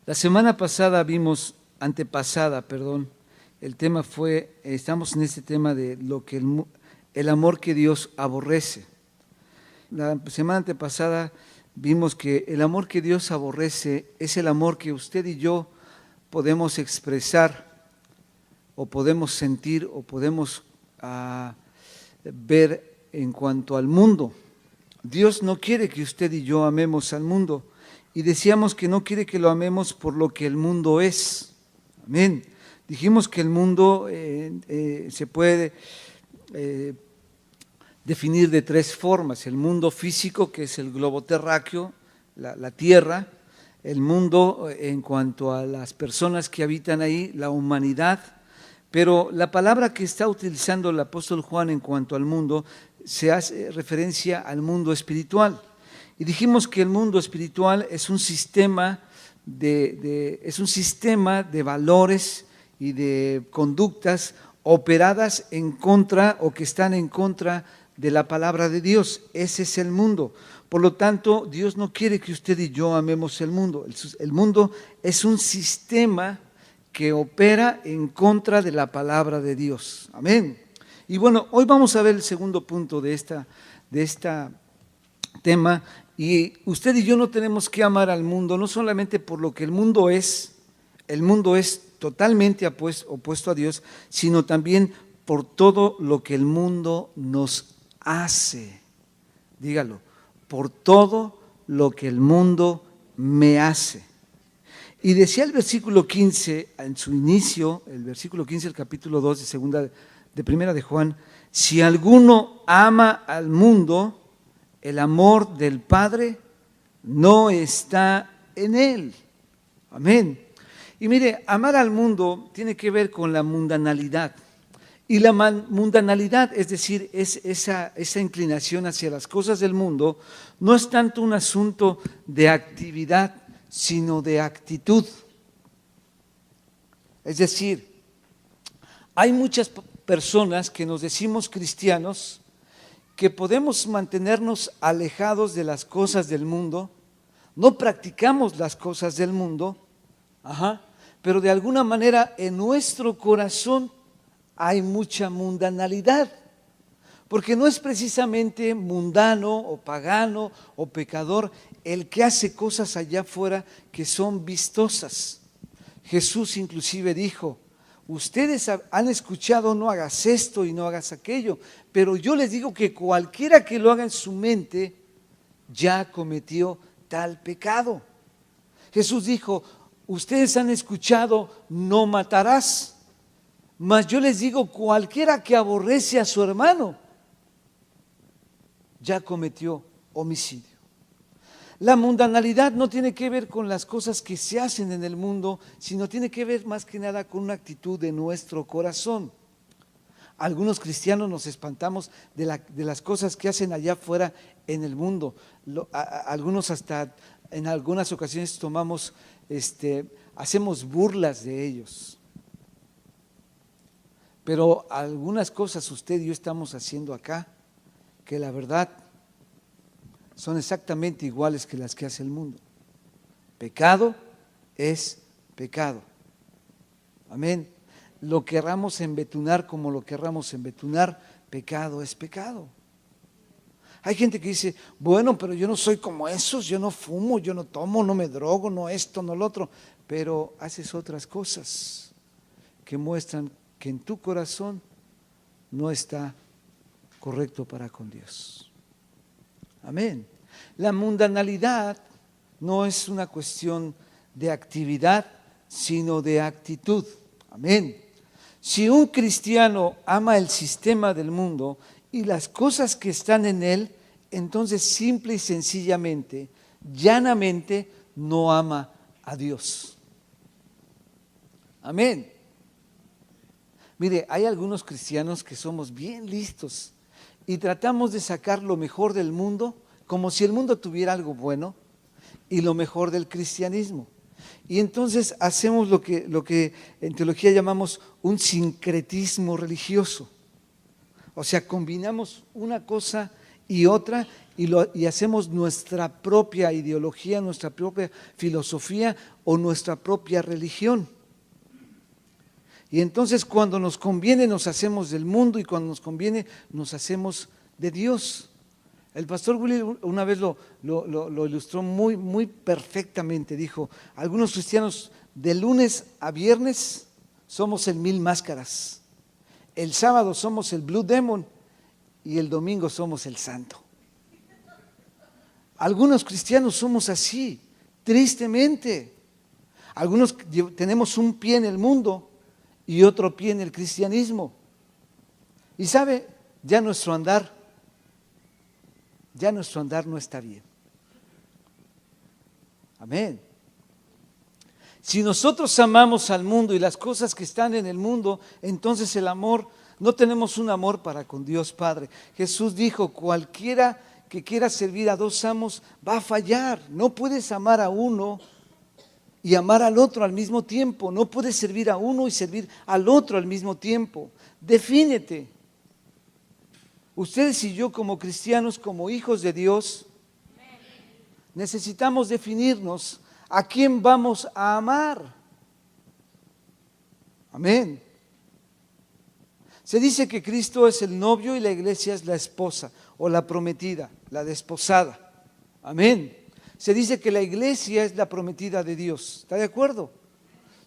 La semana pasada el tema fue, estamos en este tema de lo que el amor que Dios aborrece. La semana antepasada vimos que el amor que Dios aborrece es el amor que usted y yo podemos expresar o podemos sentir o podemos ver en cuanto al mundo. Dios no quiere que usted y yo amemos al mundo. Y decíamos que no quiere que lo amemos por lo que el mundo es. Amén. Dijimos que el mundo se puede definir de tres formas. El mundo físico, que es el globo terráqueo, la tierra. El mundo en cuanto a las personas que habitan ahí, la humanidad. Pero la palabra que está utilizando el apóstol Juan en cuanto al mundo se hace referencia al mundo espiritual. Y dijimos que el mundo espiritual es un sistema de valores y de conductas operadas en contra o que están en contra de la palabra de Dios. Ese es el mundo. Por lo tanto, Dios no quiere que usted y yo amemos el mundo. El mundo es un sistema que opera en contra de la palabra de Dios. Amén. Y bueno, hoy vamos a ver el segundo punto de esta tema. Y usted y yo no tenemos que amar al mundo, no solamente por lo que el mundo es totalmente opuesto a Dios, sino también por todo lo que el mundo nos hace. Dígalo, por todo lo que el mundo me hace. Y decía el versículo 15, en su inicio, el versículo 15 del capítulo 2 de primera de Juan, si alguno ama al mundo, el amor del Padre no está en él. Amén. Y mire, amar al mundo tiene que ver con la mundanalidad. Y la mundanalidad, es decir, es esa inclinación hacia las cosas del mundo, no es tanto un asunto de actividad, sino de actitud. Es decir, hay muchas personas que nos decimos cristianos, que podemos mantenernos alejados de las cosas del mundo, no practicamos las cosas del mundo, pero de alguna manera en nuestro corazón hay mucha mundanalidad, porque no es precisamente mundano o pagano o pecador el que hace cosas allá afuera que son vistosas. Jesús inclusive dijo: ustedes han escuchado, no hagas esto y no hagas aquello, pero yo les digo que cualquiera que lo haga en su mente ya cometió tal pecado. Jesús dijo: ustedes han escuchado, no matarás, mas yo les digo, cualquiera que aborrece a su hermano ya cometió homicidio. La mundanalidad no tiene que ver con las cosas que se hacen en el mundo, sino tiene que ver más que nada con una actitud de nuestro corazón. Algunos cristianos nos espantamos de las cosas que hacen allá afuera en el mundo. Algunos hasta en algunas ocasiones hacemos burlas de ellos. Pero algunas cosas usted y yo estamos haciendo acá, que la verdad son exactamente iguales que las que hace el mundo. Pecado es pecado. Amén. Lo querramos embetunar como lo querramos embetunar, pecado es pecado. Hay gente que dice: bueno, pero yo no soy como esos, yo no fumo, yo no tomo, no me drogo, no esto, no lo otro, pero haces otras cosas que muestran que en tu corazón no está correcto para con Dios. Amén. La mundanalidad no es una cuestión de actividad, sino de actitud. Amén. Si un cristiano ama el sistema del mundo y las cosas que están en él, entonces simple y sencillamente, llanamente, no ama a Dios. Amén. Mire, hay algunos cristianos que somos bien listos y tratamos de sacar lo mejor del mundo, como si el mundo tuviera algo bueno, y lo mejor del cristianismo. Y entonces hacemos lo que en teología llamamos un sincretismo religioso. O sea, combinamos una cosa y otra, y hacemos nuestra propia ideología, nuestra propia filosofía o nuestra propia religión. Y entonces cuando nos conviene nos hacemos del mundo y cuando nos conviene nos hacemos de Dios. El pastor Willy una vez lo ilustró muy perfectamente. Dijo, algunos cristianos de lunes a viernes somos el 1000 máscaras, el sábado somos el Blue Demon y el domingo somos el santo. Algunos cristianos somos así, tristemente. Algunos tenemos un pie en el mundo y otro pie en el cristianismo. Y sabe, ya nuestro andar no está bien. Amén. Si nosotros amamos al mundo y las cosas que están en el mundo, entonces el amor, no tenemos un amor para con Dios Padre. Jesús dijo, cualquiera que quiera servir a dos amos va a fallar. No puedes amar a uno y amar al otro al mismo tiempo. No puedes servir a uno y servir al otro al mismo tiempo. Defínete. Ustedes y yo como cristianos, como hijos de Dios, necesitamos definirnos a quién vamos a amar. Amén. Se dice que Cristo es el novio y la iglesia es la esposa o la prometida, la desposada. Amén. Se dice que la iglesia es la prometida de Dios. ¿Está de acuerdo?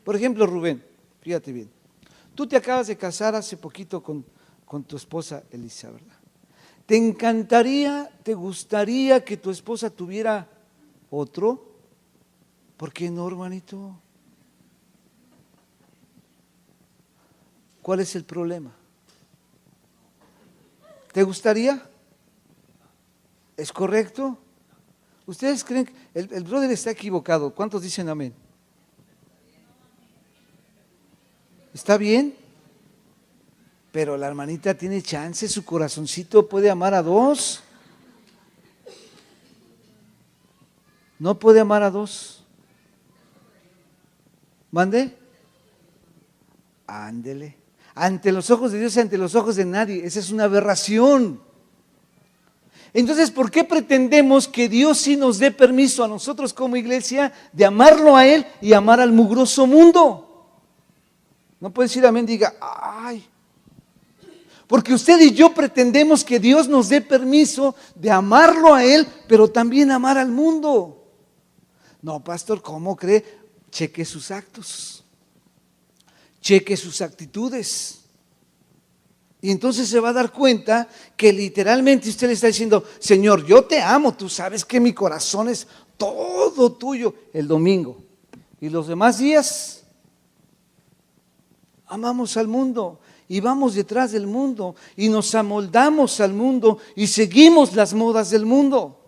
Por ejemplo, Rubén, fíjate bien. Tú te acabas de casar hace poquito con tu esposa Elisa, ¿verdad? ¿Te encantaría, te gustaría que tu esposa tuviera otro? ¿Por qué no, hermanito? ¿Cuál es el problema? ¿Te gustaría? ¿Es correcto? ¿Ustedes creen que el brother está equivocado? ¿Cuántos dicen amén? ¿Está bien? Pero la hermanita tiene chance, su corazoncito puede amar a dos. ¿No puede amar a dos? ¿Mande? Ándele. Ante los ojos de Dios y ante los ojos de nadie. Esa es una aberración. Entonces, ¿por qué pretendemos que Dios sí nos dé permiso a nosotros como iglesia de amarlo a Él y amar al mugroso mundo? No puede decir amén, diga, ay. Porque usted y yo pretendemos que Dios nos dé permiso de amarlo a Él, pero también amar al mundo. No, pastor, ¿cómo cree? Cheque sus actos. Cheque sus actitudes. Y entonces se va a dar cuenta que literalmente usted le está diciendo, Señor, yo te amo, tú sabes que mi corazón es todo tuyo el domingo. Y los demás días amamos al mundo y vamos detrás del mundo y nos amoldamos al mundo y seguimos las modas del mundo.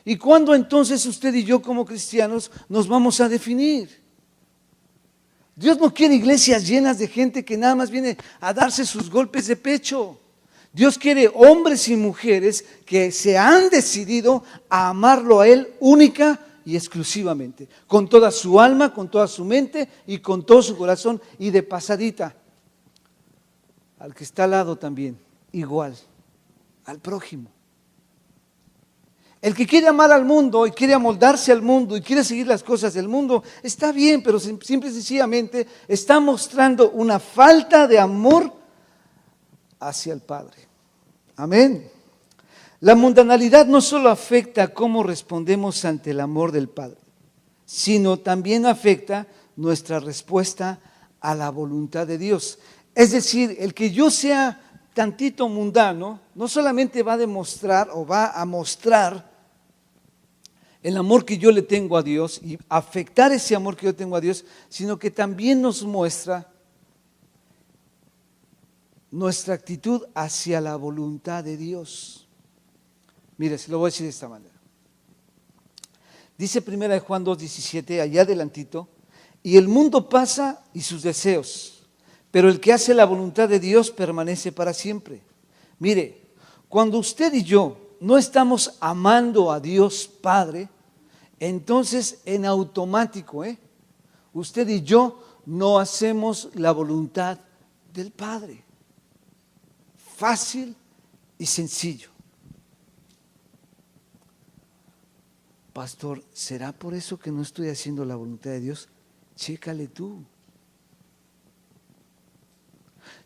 ¿Y cuándo entonces usted y yo como cristianos nos vamos a definir? Dios no quiere iglesias llenas de gente que nada más viene a darse sus golpes de pecho. Dios quiere hombres y mujeres que se han decidido a amarlo a Él única y exclusivamente, con toda su alma, con toda su mente y con todo su corazón y de pasadita. Al que está al lado también, igual, al prójimo. El que quiere amar al mundo y quiere amoldarse al mundo y quiere seguir las cosas del mundo, está bien, pero simple y sencillamente está mostrando una falta de amor hacia el Padre. Amén. La mundanalidad no solo afecta a cómo respondemos ante el amor del Padre, sino también afecta nuestra respuesta a la voluntad de Dios. Es decir, el que yo sea tantito mundano, no solamente va a demostrar o va a mostrar el amor que yo le tengo a Dios y afectar ese amor que yo tengo a Dios, sino que también nos muestra nuestra actitud hacia la voluntad de Dios. Mire, se lo voy a decir de esta manera. Dice 1 Juan 2:17, allá adelantito, y el mundo pasa y sus deseos, pero el que hace la voluntad de Dios permanece para siempre. Mire, cuando usted y yo no estamos amando a Dios Padre, entonces en automático, usted y yo no hacemos la voluntad del Padre. Fácil y sencillo. pastor, ¿será por eso que no estoy haciendo la voluntad de Dios? Chécale tú.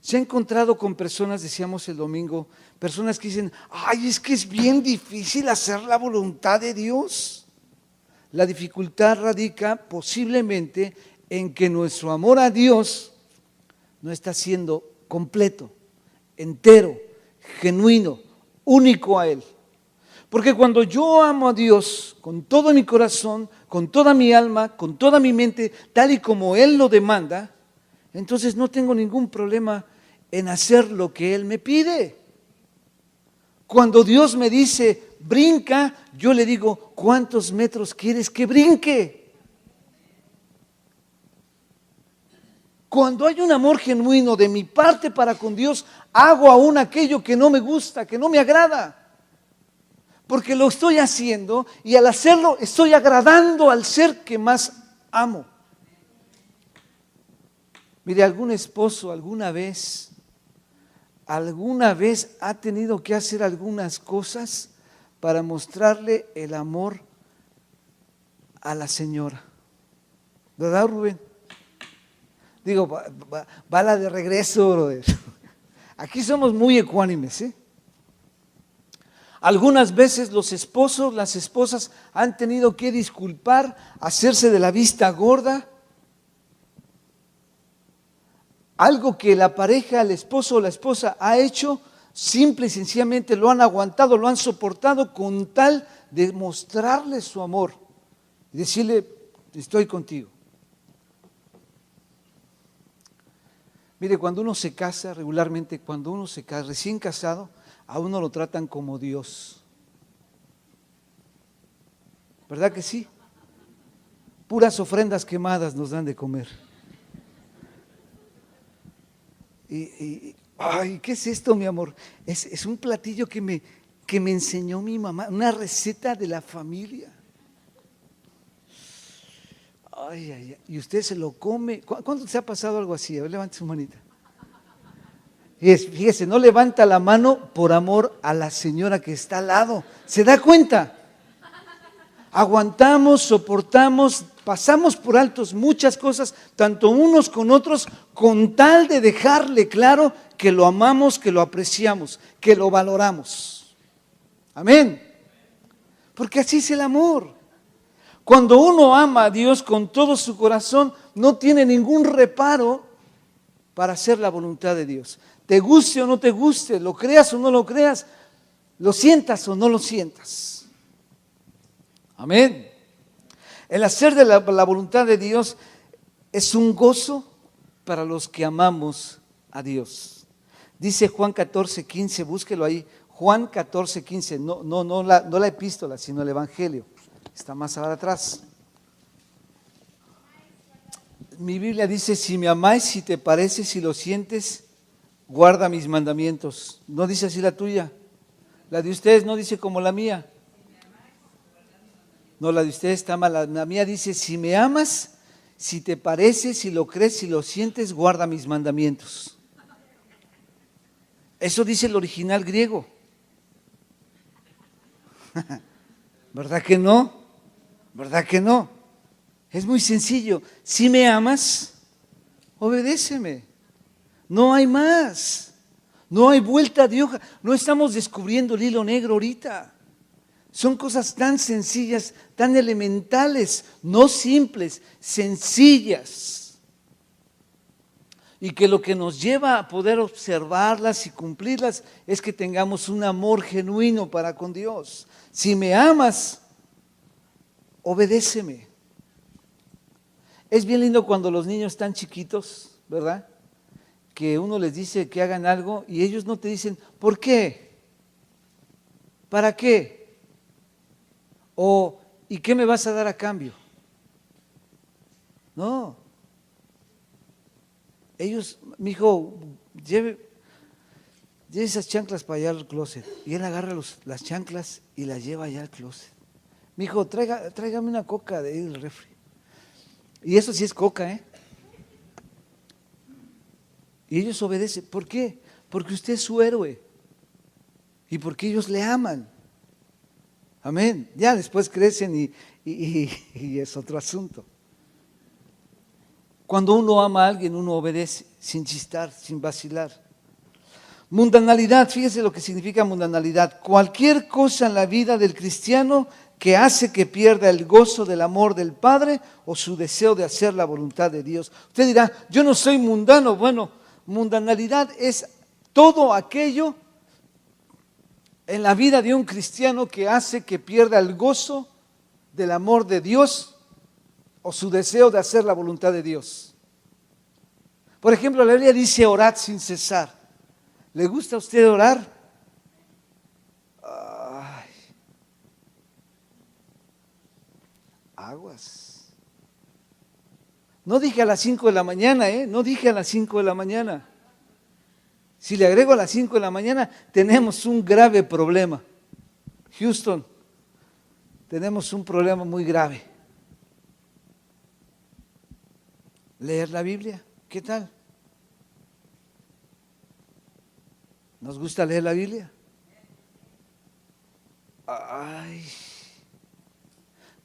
Se ha encontrado con personas, decíamos el domingo, personas que dicen, ay, es que es bien difícil hacer la voluntad de Dios. La dificultad radica posiblemente en que nuestro amor a Dios no está siendo completo, entero, genuino, único a Él. Porque cuando yo amo a Dios con todo mi corazón, con toda mi alma, con toda mi mente, tal y como Él lo demanda, entonces no tengo ningún problema en hacer lo que Él me pide. Cuando Dios me dice, brinca, yo le digo, ¿cuántos metros quieres que brinque? Cuando hay un amor genuino de mi parte para con Dios, hago aún aquello que no me gusta, que no me agrada. Porque lo estoy haciendo y al hacerlo estoy agradando al ser que más amo. Mire, algún esposo alguna vez ha tenido que hacer algunas cosas para mostrarle el amor a la señora. ¿Verdad, Rubén? Digo, va la de regreso, brother. Aquí somos muy ecuánimes, ¿eh? Algunas veces los esposos, las esposas han tenido que disculpar, hacerse de la vista gorda. Algo que la pareja, el esposo o la esposa ha hecho, simple y sencillamente lo han aguantado, lo han soportado con tal de mostrarle su amor y decirle, estoy contigo. Mire, cuando uno se casa, regularmente cuando uno se casa, recién casado, a uno lo tratan como Dios. ¿Verdad que sí? Puras ofrendas quemadas nos dan de comer. Ay, ¿qué es esto, mi amor? Es un platillo que me enseñó mi mamá, una receta de la familia. Ay, ay, ay. Y usted se lo come. ¿Cuándo se ha pasado algo así? A ver, levante su manita. Fíjese, no levanta la mano por amor a la señora que está al lado. ¿Se da cuenta? Aguantamos, soportamos, pasamos por altos muchas cosas, tanto unos con otros, con tal de dejarle claro que lo amamos, que lo apreciamos, que lo valoramos. Amén. Porque así es el amor. Cuando uno ama a Dios con todo su corazón, no tiene ningún reparo para hacer la voluntad de Dios. Te guste o no te guste, lo creas o no lo creas, lo sientas o no lo sientas. Amén. El hacer de la voluntad de Dios es un gozo para los que amamos a Dios. Dice Juan 14:15, búsquelo ahí. Juan 14:15, no la epístola, sino el Evangelio. Está más ahora atrás. Mi Biblia dice, si me amáis, si te parece, si lo sientes, guarda mis mandamientos. No dice así la tuya. La de ustedes no dice como la mía. No, la de ustedes está mala. La mía dice, si me amas, si te parece, si lo crees, si lo sientes, guarda mis mandamientos. Eso dice el original griego. ¿Verdad que no? ¿Verdad que no? Es muy sencillo. Si me amas, obedéceme. No hay más. No hay vuelta de hoja. No estamos descubriendo el hilo negro ahorita. Son cosas tan sencillas, tan elementales, no simples, sencillas. Y que lo que nos lleva a poder observarlas y cumplirlas es que tengamos un amor genuino para con Dios. Si me amas, obedéceme. Es bien lindo cuando los niños están chiquitos, ¿verdad? Que uno les dice que hagan algo y ellos no te dicen, ¿por qué? ¿Para qué? O, ¿y qué me vas a dar a cambio? No. Ellos, mi hijo, lleve esas chanclas para allá al closet. Y él agarra las chanclas y las lleva allá al closet. Mi hijo, tráigame una coca de ahí del refri. Y eso sí es coca, ¿eh? Y ellos obedecen. ¿Por qué? Porque usted es su héroe. Y porque ellos le aman. Amén. Ya después crecen y es otro asunto. Cuando uno ama a alguien, uno obedece, sin chistar, sin vacilar. Mundanalidad, fíjese lo que significa mundanalidad. Cualquier cosa en la vida del cristiano que hace que pierda el gozo del amor del Padre o su deseo de hacer la voluntad de Dios. Usted dirá, yo no soy mundano. Bueno, mundanalidad es todo aquello en la vida de un cristiano que hace que pierda el gozo del amor de Dios o su deseo de hacer la voluntad de Dios. Por ejemplo, la Biblia dice orad sin cesar. ¿Le gusta a usted orar? Ay, aguas. No dije a las 5 de la mañana, no dije a las 5 de la mañana. Si le agrego a las 5 de la mañana, tenemos un grave problema. Houston, tenemos un problema muy grave. Leer la Biblia, ¿qué tal? ¿Nos gusta leer la Biblia? Ay,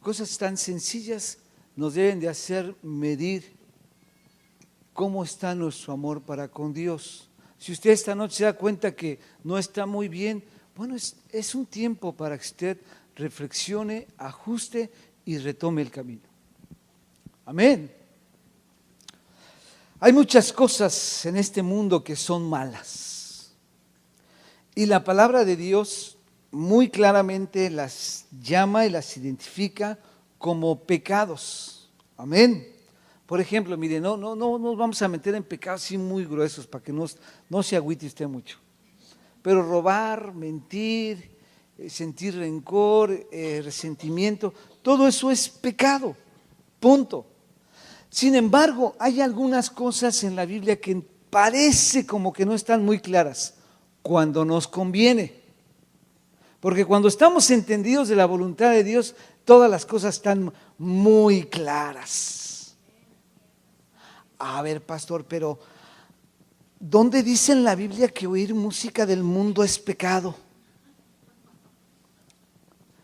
cosas tan sencillas nos deben de hacer medir cómo está nuestro amor para con Dios. Si usted esta noche se da cuenta que no está muy bien, bueno, es un tiempo para que usted reflexione, ajuste y retome el camino. Amén. Hay muchas cosas en este mundo que son malas. Y la palabra de Dios muy claramente las llama y las identifica como pecados. Amén. Por ejemplo, mire, no nos vamos a meter en pecados así muy gruesos para que no se agüite usted mucho. Pero robar, mentir, sentir rencor, resentimiento, todo eso es pecado. Punto. Sin embargo, hay algunas cosas en la Biblia que parece como que no están muy claras cuando nos conviene. Porque cuando estamos entendidos de la voluntad de Dios, todas las cosas están muy claras. A ver, pastor, pero ¿dónde dice en la Biblia que oír música del mundo es pecado?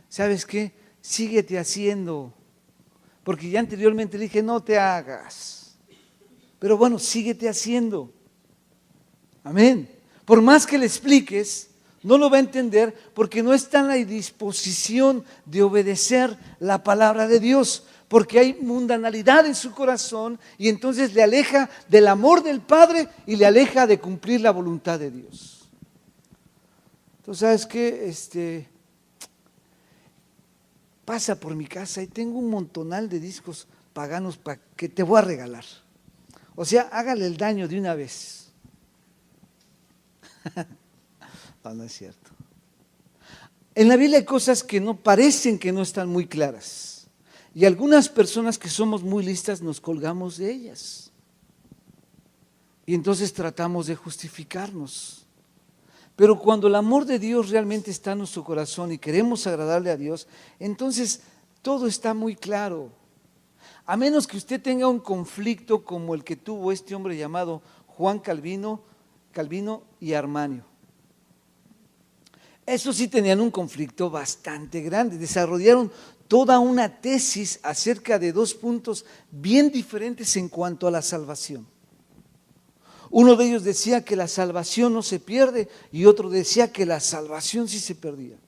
¿Sabes qué? Síguete haciendo. Porque ya anteriormente le dije, no te hagas. Pero bueno, síguete haciendo. Amén. Por más que le expliques, no lo va a entender porque no está en la disposición de obedecer la palabra de Dios. Porque hay mundanalidad en su corazón y entonces le aleja del amor del Padre y le aleja de cumplir la voluntad de Dios. Entonces, ¿sabes qué? Pasa por mi casa y tengo un montonal de discos paganos que te voy a regalar. O sea, hágale el daño de una vez. No es cierto. En la Biblia hay cosas que no parecen que no están muy claras. Y algunas personas que somos muy listas nos colgamos de ellas. Y entonces tratamos de justificarnos. Pero cuando el amor de Dios realmente está en nuestro corazón y queremos agradarle a Dios, entonces todo está muy claro. A menos que usted tenga un conflicto como el que tuvo este hombre llamado Juan Calvino y Armanio. Esos sí tenían un conflicto bastante grande. Desarrollaron toda una tesis acerca de dos puntos bien diferentes en cuanto a la salvación. Uno de ellos decía que la salvación no se pierde y otro decía que la salvación sí se perdía.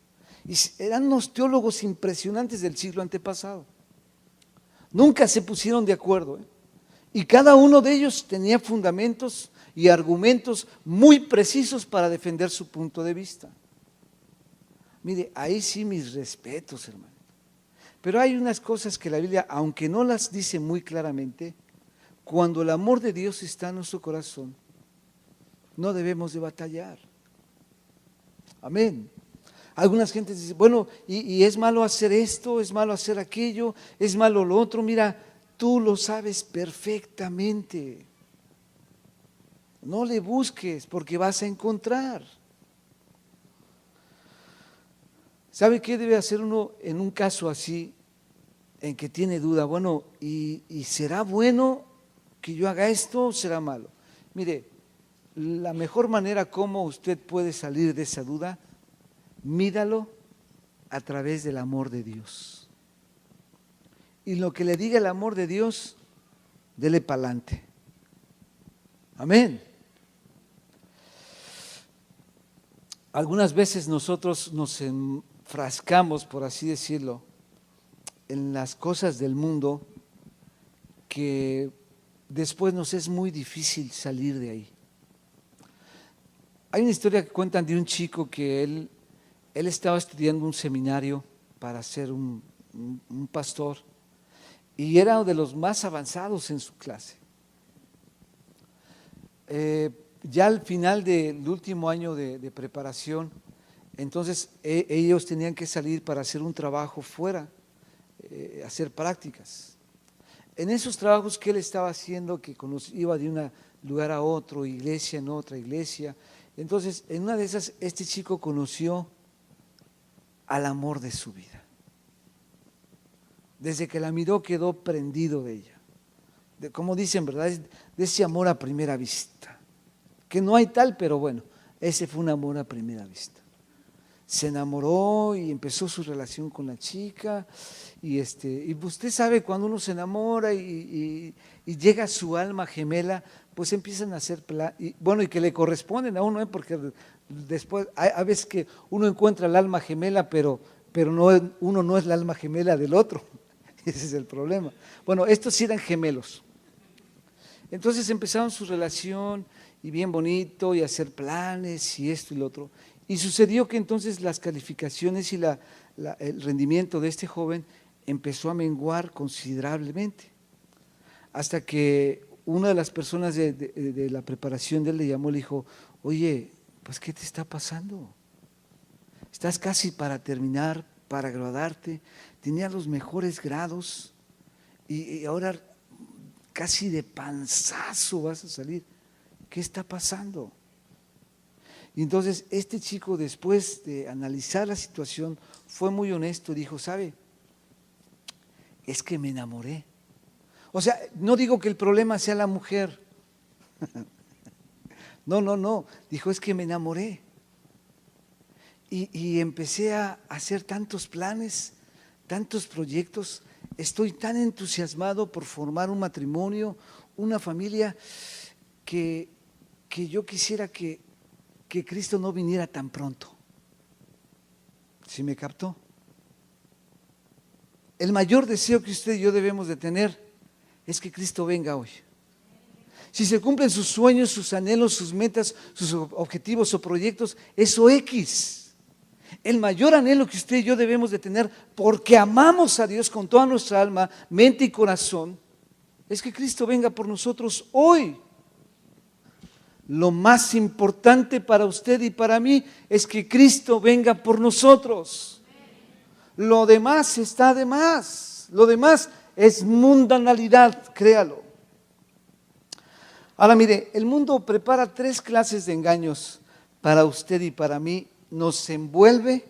Y eran unos teólogos impresionantes del siglo antepasado. Nunca se pusieron de acuerdo, y cada uno de ellos tenía fundamentos y argumentos muy precisos para defender su punto de vista. Mire, ahí sí mis respetos, hermano. Pero hay unas cosas que la Biblia, aunque no las dice muy claramente, cuando el amor de Dios está en nuestro corazón, no debemos de batallar. Amén. Algunas gentes dicen, bueno, y es malo hacer esto, es malo hacer aquello, es malo lo otro. Mira, tú lo sabes perfectamente. No le busques porque vas a encontrar. ¿Sabe qué debe hacer uno en un caso así, en que tiene duda? Bueno, ¿y será bueno que yo haga esto o será malo? Mire, la mejor manera como usted puede salir de esa duda, mídalo, a través del amor de Dios. Y lo que le diga el amor de Dios, dele pa'lante. Amén. Algunas veces nosotros nos enfrascamos, por así decirlo, en las cosas del mundo que después nos es muy difícil salir de ahí. Hay una historia que cuentan de un chico que él estaba estudiando un seminario para ser un pastor y era uno de los más avanzados en su clase. Ya al final del último año de preparación, entonces ellos tenían que salir para hacer un trabajo fuera, hacer prácticas. En esos trabajos que él estaba haciendo, que iba de un lugar a otro, iglesia en otra iglesia, entonces en una de esas este chico conoció al amor de su vida. Desde que la miró quedó prendido de ella. Como dicen, ¿verdad? De ese amor a primera vista. Que no hay tal, pero bueno, ese fue un amor a primera vista. Se enamoró y empezó su relación con la chica y usted sabe cuando uno se enamora y llega a su alma gemela, pues empiezan a hacer y que le corresponden a uno, porque después hay veces que uno encuentra el alma gemela, pero uno no es la alma gemela del otro. Ese es el problema. Bueno, estos sí eran gemelos. Entonces empezaron su relación y bien bonito y hacer planes y esto y lo otro. Y sucedió que entonces las calificaciones y el rendimiento de este joven empezó a menguar considerablemente. Hasta que una de las personas de la preparación de él le llamó y le dijo, oye, pues ¿qué te está pasando? Estás casi para terminar, para graduarte, tenías los mejores grados y ahora casi de panzazo vas a salir. ¿Qué está pasando? Y entonces este chico, después de analizar la situación, fue muy honesto y dijo, ¿sabe? Es que me enamoré. O sea, no digo que el problema sea la mujer. No. Dijo, es que me enamoré. Y empecé a hacer tantos planes, tantos proyectos. Estoy tan entusiasmado por formar un matrimonio, una familia, que yo quisiera que Cristo no viniera tan pronto. ¿Sí me captó? El mayor deseo que usted y yo debemos de tener es que Cristo venga hoy. Si se cumplen sus sueños, sus anhelos, sus metas, sus objetivos o proyectos, eso X. El mayor anhelo que usted y yo debemos de tener, porque amamos a Dios con toda nuestra alma, mente y corazón, es que Cristo venga por nosotros hoy. Lo más importante para usted y para mí es que Cristo venga por nosotros. Lo demás está de más. Lo demás es mundanalidad, créalo. Ahora mire, el mundo prepara 3 clases de engaños para usted y para mí. Nos envuelve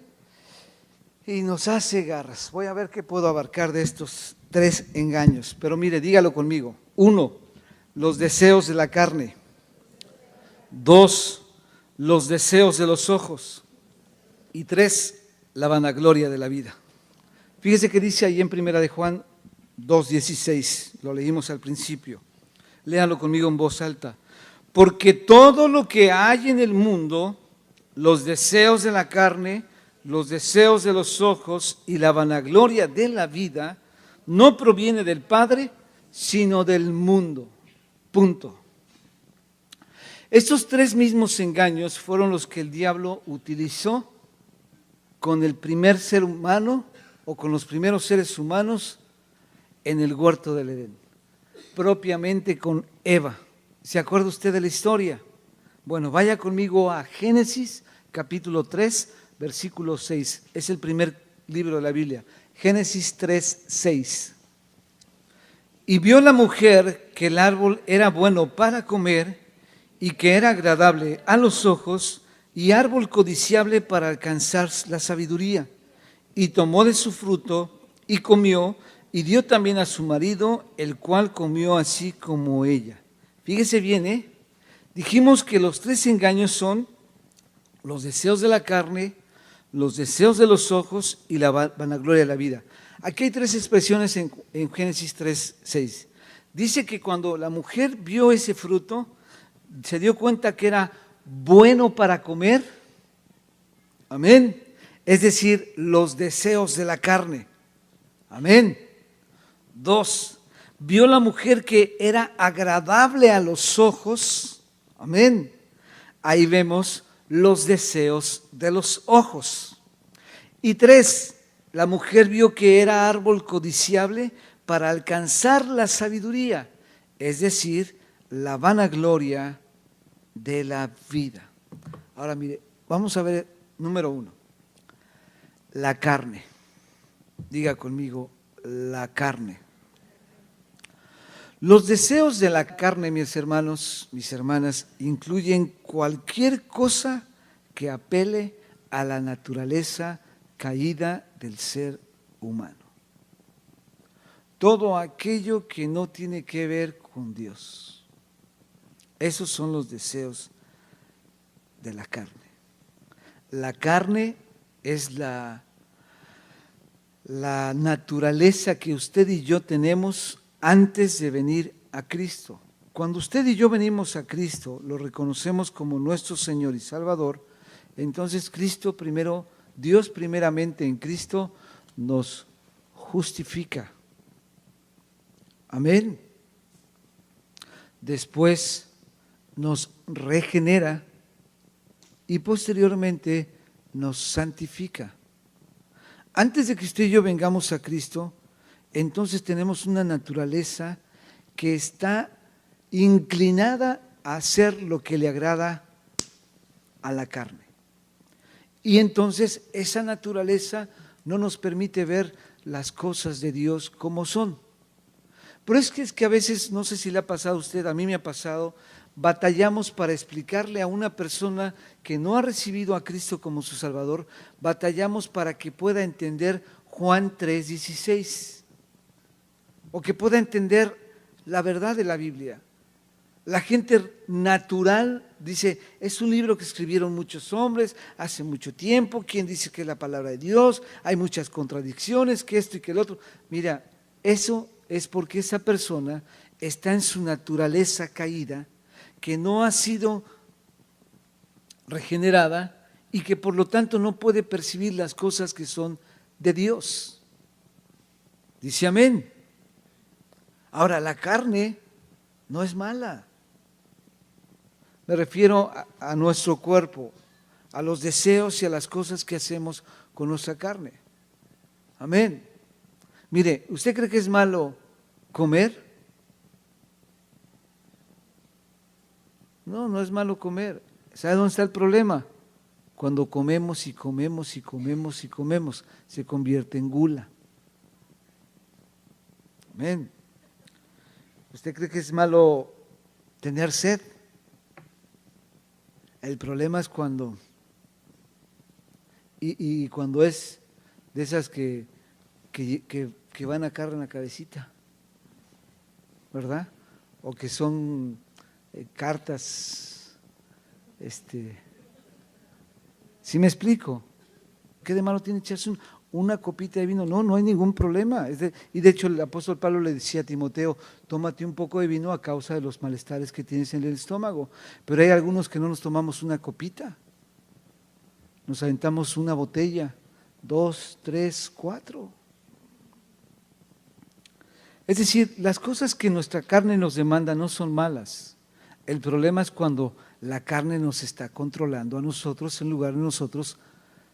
y nos hace garras. Voy a ver qué puedo abarcar de estos 3 engaños. Pero mire, dígalo conmigo. 1, los deseos de la carne. 2, los deseos de los ojos. Y 3, la vanagloria de la vida. Fíjese que dice ahí en 1 de Juan 2:16, lo leímos al principio. Léanlo conmigo en voz alta. Porque todo lo que hay en el mundo, los deseos de la carne, los deseos de los ojos y la vanagloria de la vida, no proviene del Padre, sino del mundo. Punto. Estos 3 mismos engaños fueron los que el diablo utilizó con el primer ser humano o con los primeros seres humanos en el huerto del Edén, propiamente con Eva. ¿Se acuerda usted de la historia? Bueno, vaya conmigo a Génesis capítulo 3, versículo 6. Es el primer libro de la Biblia. Génesis 3, 6. Y vio la mujer que el árbol era bueno para comer y que era agradable a los ojos y árbol codiciable para alcanzar la sabiduría. Y tomó de su fruto y comió y dio también a su marido, el cual comió así como ella. Fíjese bien, dijimos que los 3 engaños son los deseos de la carne, los deseos de los ojos y la vanagloria de la vida. Aquí hay tres expresiones en Génesis 3:6. Dice que cuando la mujer vio ese fruto, se dio cuenta que era bueno para comer. Amén. Es decir, los deseos de la carne. Amén. 2, vio la mujer que era agradable a los ojos. Amén. Ahí vemos los deseos de los ojos. Y 3, la mujer vio que era árbol codiciable para alcanzar la sabiduría, es decir, la vanagloria de la vida. Ahora mire, vamos a ver número 1, la carne. Diga conmigo, la carne. Los deseos de la carne, mis hermanos, mis hermanas, incluyen cualquier cosa que apele a la naturaleza caída del ser humano. Todo aquello que no tiene que ver con Dios. Esos son los deseos de la carne. La carne es la naturaleza que usted y yo tenemos antes de venir a Cristo. Cuando usted y yo venimos a Cristo, lo reconocemos como nuestro Señor y Salvador, entonces Cristo primero, Dios primeramente en Cristo nos justifica. Amén. Después nos regenera y posteriormente nos santifica. Antes de que usted y yo vengamos a Cristo, entonces tenemos una naturaleza que está inclinada a hacer lo que le agrada a la carne. Y entonces esa naturaleza no nos permite ver las cosas de Dios como son. Pero es que a veces, no sé si le ha pasado a usted, a mí me ha pasado, batallamos para explicarle a una persona que no ha recibido a Cristo como su Salvador, batallamos para que pueda entender Juan 3:16 o que pueda entender la verdad de la Biblia. La gente natural dice, es un libro que escribieron muchos hombres hace mucho tiempo, ¿quién dice que es la palabra de Dios? Hay muchas contradicciones, que esto y que el otro. Mira, eso es porque esa persona está en su naturaleza caída, que no ha sido regenerada y que por lo tanto no puede percibir las cosas que son de Dios. Dice amén. Ahora, la carne no es mala. Me refiero a nuestro cuerpo, a los deseos y a las cosas que hacemos con nuestra carne. Amén. Mire, ¿usted cree que es malo comer? No, no es malo comer. ¿Sabe dónde está el problema? Cuando comemos y comemos y comemos y comemos, se convierte en gula. Amén. ¿Usted cree que es malo tener sed? El problema es cuando, y cuando es de esas que van a cargar en la cabecita, ¿verdad? O que son cartas, ¿sí me explico? ¿Qué de malo tiene echarse una copita de vino? No, no hay ningún problema. Y de hecho el apóstol Pablo le decía a Timoteo, tómate un poco de vino a causa de los malestares que tienes en el estómago. Pero hay algunos que no nos tomamos una copita, nos aventamos una botella, 2, 3, 4. Es decir, las cosas que nuestra carne nos demanda no son malas. El problema es cuando la carne nos está controlando a nosotros en lugar de nosotros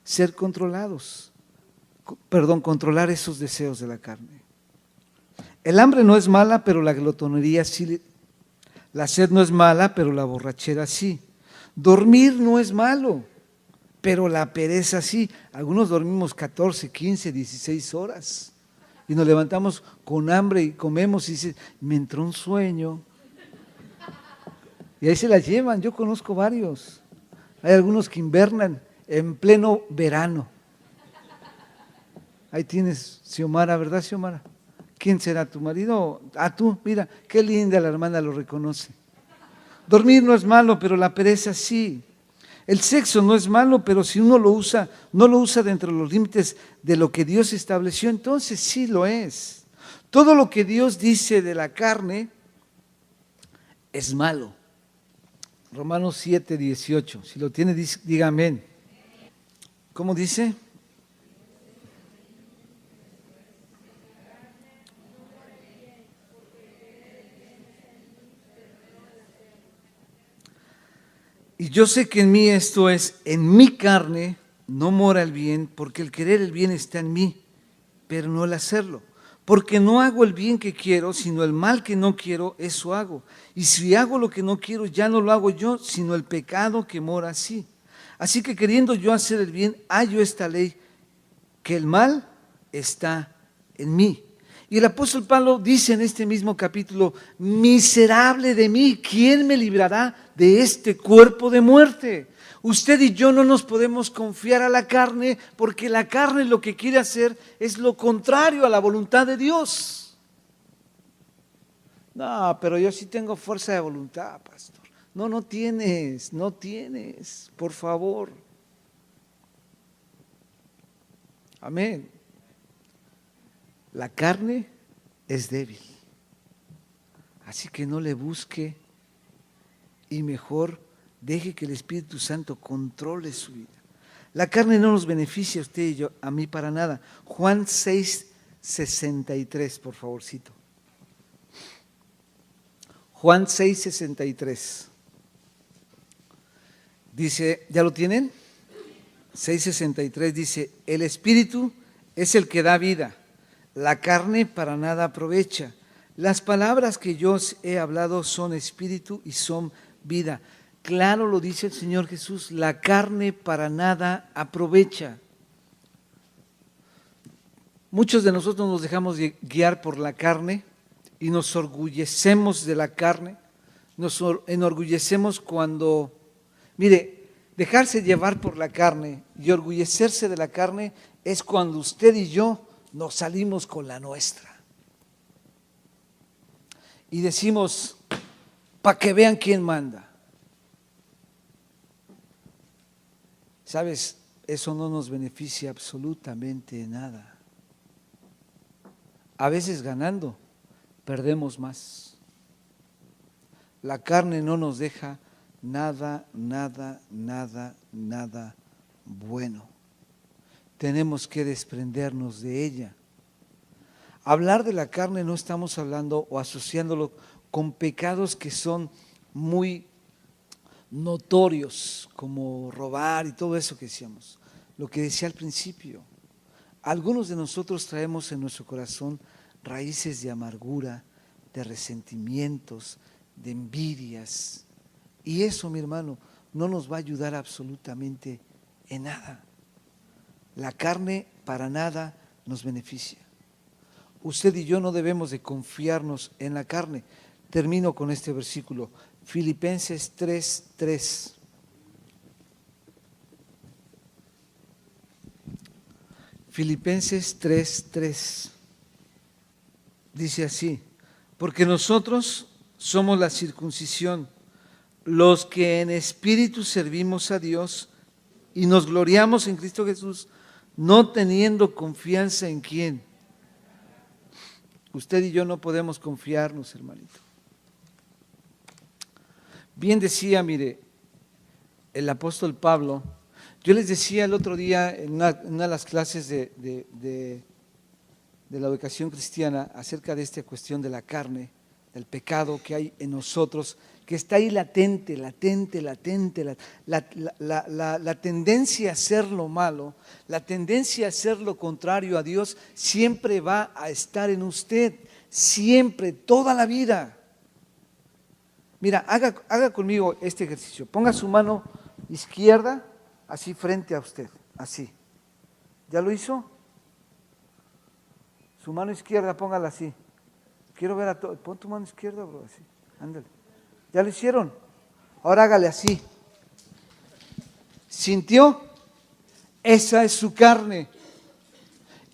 ser controlados. Controlar esos deseos de la carne. El hambre no es mala, pero la glotonería sí. La sed no es mala, pero la borrachera sí. Dormir no es malo, pero la pereza sí. Algunos dormimos 14, 15, 16 horas y nos levantamos con hambre y comemos y dices, me entró un sueño. Y ahí se la llevan, yo conozco varios. Hay algunos que invernan en pleno verano. Ahí tienes Xiomara, ¿verdad, Xiomara? ¿Quién será tu marido? Ah, tú, mira, qué linda, la hermana lo reconoce. Dormir no es malo, pero la pereza sí. El sexo no es malo, pero si uno lo usa, no lo usa dentro de los límites de lo que Dios estableció, entonces sí lo es. Todo lo que Dios dice de la carne es malo. Romanos 7, 18. Si lo tiene, diga amén. ¿Cómo dice? Y yo sé que en mí, esto es, en mi carne no mora el bien, porque el querer el bien está en mí, pero no el hacerlo. Porque no hago el bien que quiero, sino el mal que no quiero, eso hago. Y si hago lo que no quiero, ya no lo hago yo, sino el pecado que mora así. Así que queriendo yo hacer el bien, hallo esta ley, que el mal está en mí. Y el apóstol Pablo dice en este mismo capítulo: miserable de mí, ¿quién me librará de este cuerpo de muerte? Usted y yo no nos podemos confiar a la carne, porque la carne lo que quiere hacer es lo contrario a la voluntad de Dios. No, pero yo sí tengo fuerza de voluntad, pastor. No, no tienes, por favor. Amén. La carne es débil, así que no le busque y mejor deje que el Espíritu Santo controle su vida. La carne no nos beneficia a usted y yo, a mí para nada. Juan 6, 63, por favorcito. Juan 6, 63. Dice, ¿ya lo tienen? 6:63 dice: el Espíritu es el que da vida, la carne para nada aprovecha. Las palabras que yo os he hablado son espíritu y son vida. Claro lo dice el Señor Jesús, la carne para nada aprovecha. Muchos de nosotros nos dejamos guiar por la carne y nos orgullecemos de la carne, nos enorgullecemos cuando, mire, dejarse llevar por la carne y orgullecerse de la carne es cuando usted y yo nos salimos con la nuestra. Y decimos, para que vean quién manda. ¿Sabes? Eso no nos beneficia absolutamente nada. A veces ganando, perdemos más. La carne no nos deja nada bueno. Tenemos que desprendernos de ella. Hablar de la carne no estamos hablando o asociándolo con pecados que son muy notorios, como robar y todo eso que decíamos. Lo que decía al principio, algunos de nosotros traemos en nuestro corazón raíces de amargura, de resentimientos, de envidias. Y eso, mi hermano, no nos va a ayudar absolutamente en nada. La carne para nada nos beneficia. Usted y yo no debemos de confiarnos en la carne. Termino con este versículo, Filipenses 3:3. Filipenses 3:3. Dice así: porque nosotros somos la circuncisión, los que en espíritu servimos a Dios y nos gloriamos en Cristo Jesús, no teniendo confianza en quién. Usted y yo no podemos confiarnos, hermanito. Bien decía, mire, el apóstol Pablo, yo les decía el otro día en una de las clases de la educación cristiana acerca de esta cuestión de la carne, del pecado que hay en nosotros, que está ahí latente, la tendencia a hacer lo malo, la tendencia a hacer lo contrario a Dios, siempre va a estar en usted, siempre, toda la vida. Mira, haga conmigo este ejercicio, ponga su mano izquierda así frente a usted, así. ¿Ya lo hizo? Su mano izquierda, póngala así. Quiero ver a todos. Pon tu mano izquierda, bro, así. Ándale. ¿Ya lo hicieron? Ahora hágale así. ¿Sintió? Esa es su carne.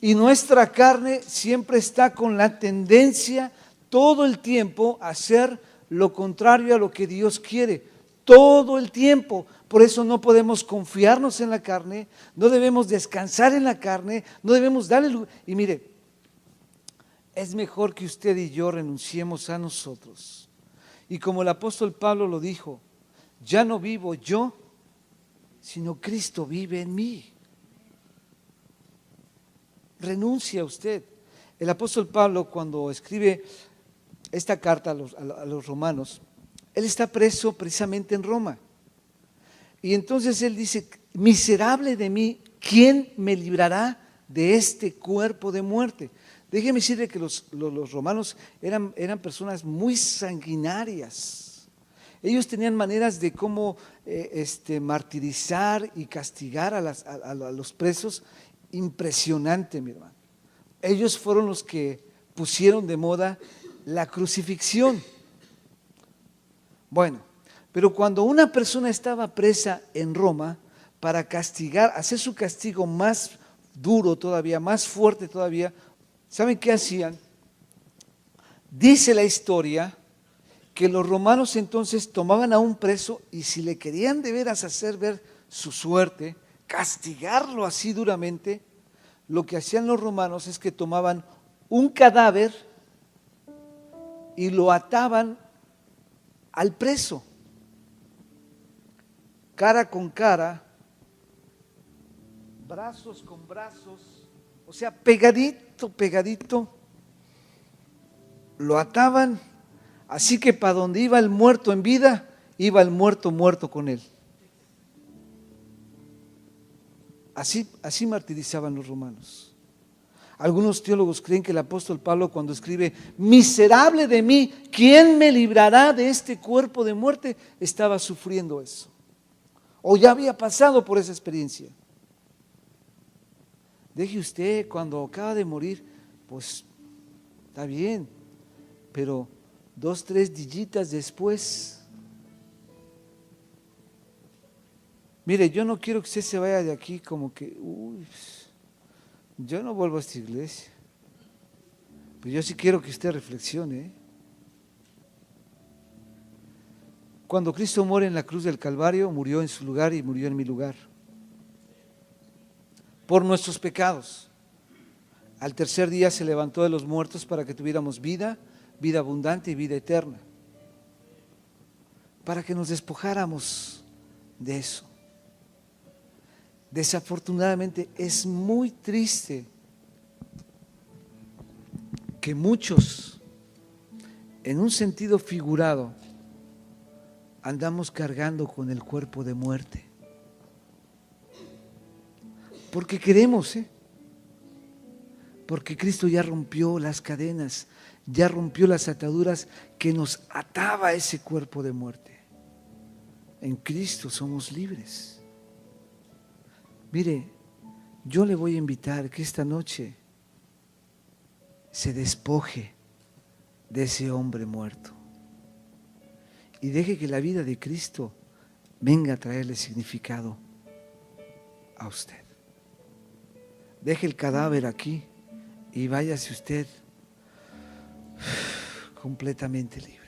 Y nuestra carne siempre está con la tendencia todo el tiempo a hacer lo contrario a lo que Dios quiere. todo el tiempo. Por eso no podemos confiarnos en la carne, no debemos descansar en la carne, no debemos darle lugar. Y mire, es mejor que usted y yo renunciemos a nosotros. Y como el apóstol Pablo lo dijo, ya no vivo yo, sino Cristo vive en mí. Renuncia usted. El apóstol Pablo, cuando escribe esta carta a los romanos, él está preso precisamente en Roma. Y entonces él dice, miserable de mí, ¿quién me librará de este cuerpo de muerte? Déjeme decirle que los romanos eran personas muy sanguinarias. Ellos tenían maneras de cómo martirizar y castigar a los presos impresionante, mi hermano. Ellos fueron los que pusieron de moda la crucifixión. Bueno, pero cuando una persona estaba presa en Roma, para castigar, hacer su castigo más duro todavía, más fuerte todavía, ¿saben qué hacían? Dice la historia que los romanos entonces tomaban a un preso y si le querían de veras hacer ver su suerte, castigarlo así duramente, lo que hacían los romanos es que tomaban un cadáver y lo ataban al preso, cara con cara, brazos con brazos, o sea, pegadito, pegadito, lo ataban, así que para donde iba el muerto en vida, iba el muerto muerto con él. Así martirizaban los romanos. Algunos teólogos creen que el apóstol Pablo cuando escribe, miserable de mí, ¿quién me librará de este cuerpo de muerte? Estaba sufriendo eso. O ya había pasado por esa experiencia. Deje usted, cuando acaba de morir, pues está bien, pero 2, 3 dillitas después. Mire, yo no quiero que usted se vaya de aquí como que, yo no vuelvo a esta iglesia. Pero yo sí quiero que usted reflexione. Cuando Cristo muere en la cruz del Calvario, murió en su lugar y murió en mi lugar. Por nuestros pecados. Al tercer día se levantó de los muertos para que tuviéramos vida, vida abundante y vida eterna. Para que nos despojáramos de eso. Desafortunadamente es muy triste que muchos, en un sentido figurado, andamos cargando con el cuerpo de muerte. Porque queremos, porque Cristo ya rompió las cadenas, ya rompió las ataduras que nos ataba a ese cuerpo de muerte. En Cristo somos libres. Mire, yo le voy a invitar que esta noche se despoje de ese hombre muerto y deje que la vida de Cristo venga a traerle significado a usted. Deje el cadáver aquí y váyase usted completamente libre.